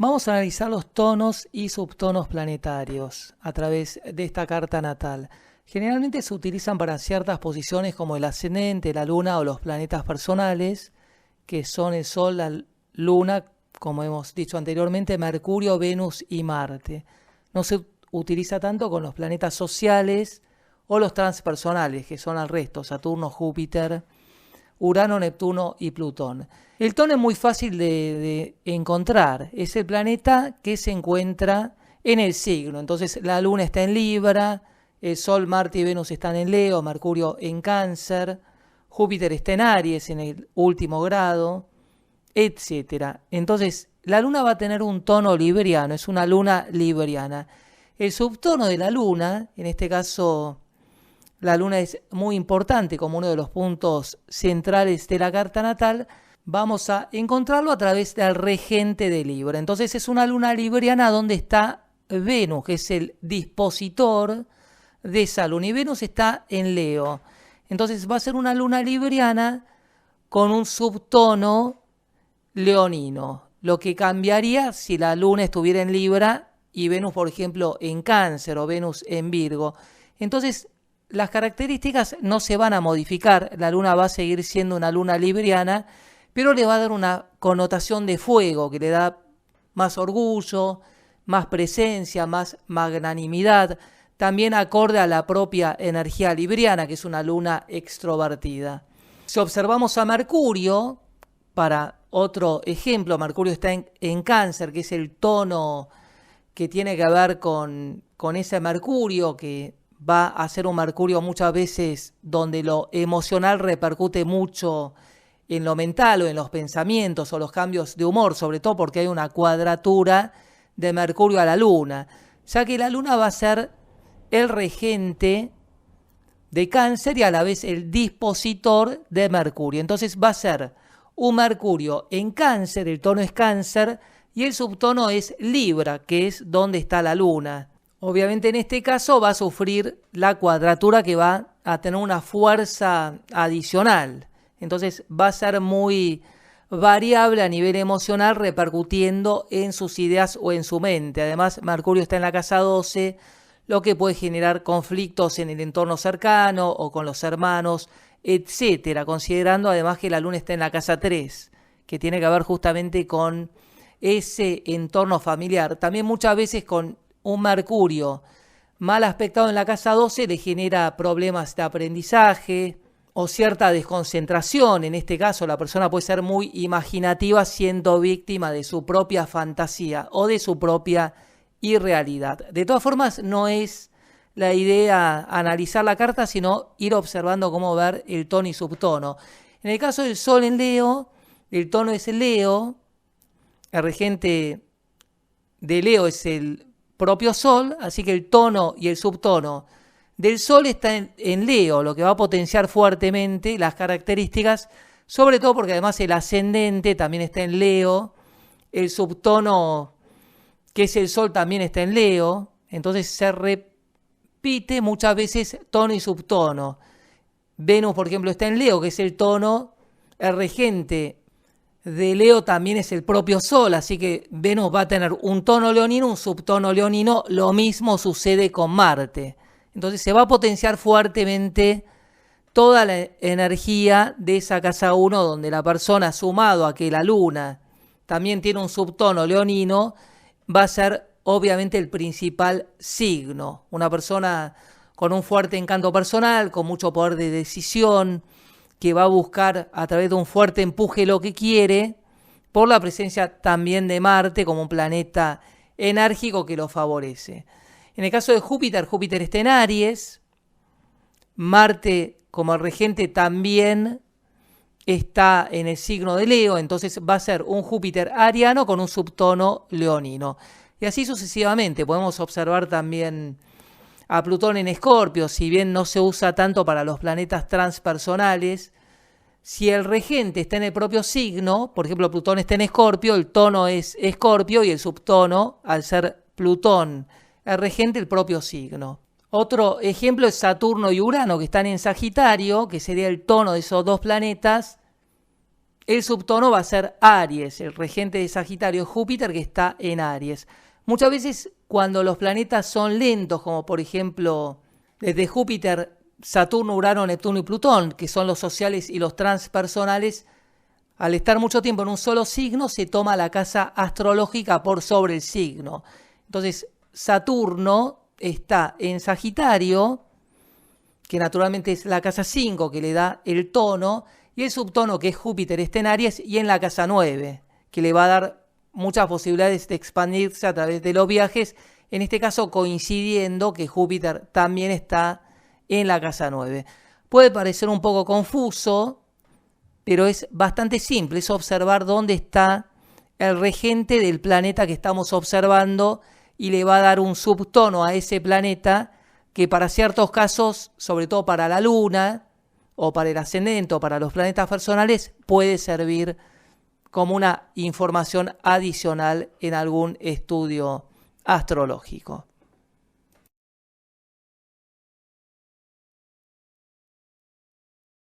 Vamos a analizar los tonos y subtonos planetarios a través de esta carta natal. Generalmente se utilizan para ciertas posiciones como el ascendente, la luna o los planetas personales, que son el Sol, la Luna, como hemos dicho anteriormente, Mercurio, Venus y Marte. No se utiliza tanto con los planetas sociales o los transpersonales, que son al resto, Saturno, Júpiter, Urano, Neptuno y Plutón. El tono es muy fácil de encontrar. Es el planeta que se encuentra en el signo. Entonces la Luna está en Libra, el Sol, Marte y Venus están en Leo, Mercurio en Cáncer, Júpiter está en Aries en el último grado, etc. Entonces la Luna va a tener un tono libriano, es una Luna libriana. El subtono de la Luna, en este caso la Luna es muy importante como uno de los puntos centrales de la carta natal, vamos a encontrarlo a través del regente de Libra. Entonces es una Luna libriana donde está Venus, que es el dispositor de esa Luna, y Venus está en Leo. Entonces va a ser una Luna libriana con un subtono leonino, lo que cambiaría si la Luna estuviera en Libra y Venus, por ejemplo, en Cáncer o Venus en Virgo. Entonces las características no se van a modificar, la Luna va a seguir siendo una Luna libriana, pero le va a dar una connotación de fuego que le da más orgullo, más presencia, más magnanimidad, también acorde a la propia energía libriana, que es una Luna extrovertida. Si observamos a Mercurio, para otro ejemplo, Mercurio está en Cáncer, que es el tono que tiene que ver con ese Mercurio, que va a ser un Mercurio muchas veces donde lo emocional repercute mucho en lo mental o en los pensamientos o los cambios de humor, sobre todo porque hay una cuadratura de Mercurio a la Luna, ya que la Luna va a ser el regente de Cáncer y a la vez el dispositor de Mercurio. Entonces va a ser un Mercurio en Cáncer, el tono es Cáncer, y el subtono es Libra, que es donde está la Luna. Obviamente en este caso va a sufrir la cuadratura que va a tener una fuerza adicional. Entonces va a ser muy variable a nivel emocional, repercutiendo en sus ideas o en su mente. Además, Mercurio está en la casa 12, lo que puede generar conflictos en el entorno cercano o con los hermanos, etcétera, considerando además que la Luna está en la casa 3, que tiene que ver justamente con ese entorno familiar. También muchas veces con un Mercurio mal aspectado en la casa 12 le genera problemas de aprendizaje o cierta desconcentración. En este caso la persona puede ser muy imaginativa siendo víctima de su propia fantasía o de su propia irrealidad. De todas formas, no es la idea analizar la carta, sino ir observando cómo ver el tono y subtono. En el caso del Sol en Leo, el tono es el Leo, el regente de Leo es el propio Sol, así que el tono y el subtono del Sol está en Leo, lo que va a potenciar fuertemente las características, sobre todo porque además el ascendente también está en Leo, el subtono que es el Sol también está en Leo, entonces se repite muchas veces tono y subtono. Venus, por ejemplo, está en Leo, que es el tono, el regente de Leo también es el propio Sol, así que Venus va a tener un tono leonino, un subtono leonino, lo mismo sucede con Marte. Entonces se va a potenciar fuertemente toda la energía de esa casa 1, donde la persona, sumado a que la Luna también tiene un subtono leonino, va a ser obviamente el principal signo. Una persona con un fuerte encanto personal, con mucho poder de decisión, que va a buscar a través de un fuerte empuje lo que quiere, por la presencia también de Marte como un planeta enérgico que lo favorece. En el caso de Júpiter, Júpiter está en Aries, Marte como el regente también está en el signo de Leo, entonces va a ser un Júpiter ariano con un subtono leonino. Y así sucesivamente. Podemos observar también a Plutón en Escorpio, si bien no se usa tanto para los planetas transpersonales. Si el regente está en el propio signo, por ejemplo Plutón está en Escorpio, el tono es Escorpio y el subtono, al ser Plutón el regente, el propio signo. Otro ejemplo es Saturno y Urano, que están en Sagitario, que sería el tono de esos dos planetas, el subtono va a ser Aries. El regente de Sagitario es Júpiter, que está en Aries. Muchas veces cuando los planetas son lentos, como por ejemplo desde Júpiter, Saturno, Urano, Neptuno y Plutón, que son los sociales y los transpersonales, al estar mucho tiempo en un solo signo, se toma la casa astrológica por sobre el signo. Entonces, Saturno está en Sagitario, que naturalmente es la casa 5, que le da el tono, y el subtono, que es Júpiter, está en Aries, y en la casa 9, que le va a dar muchas posibilidades de expandirse a través de los viajes, en este caso coincidiendo que Júpiter también está en la casa 9. Puede parecer un poco confuso, pero es bastante simple, es observar dónde está el regente del planeta que estamos observando y le va a dar un subtono a ese planeta que para ciertos casos, sobre todo para la Luna o para el ascendente o para los planetas personales, puede servir como una información adicional en algún estudio astrológico.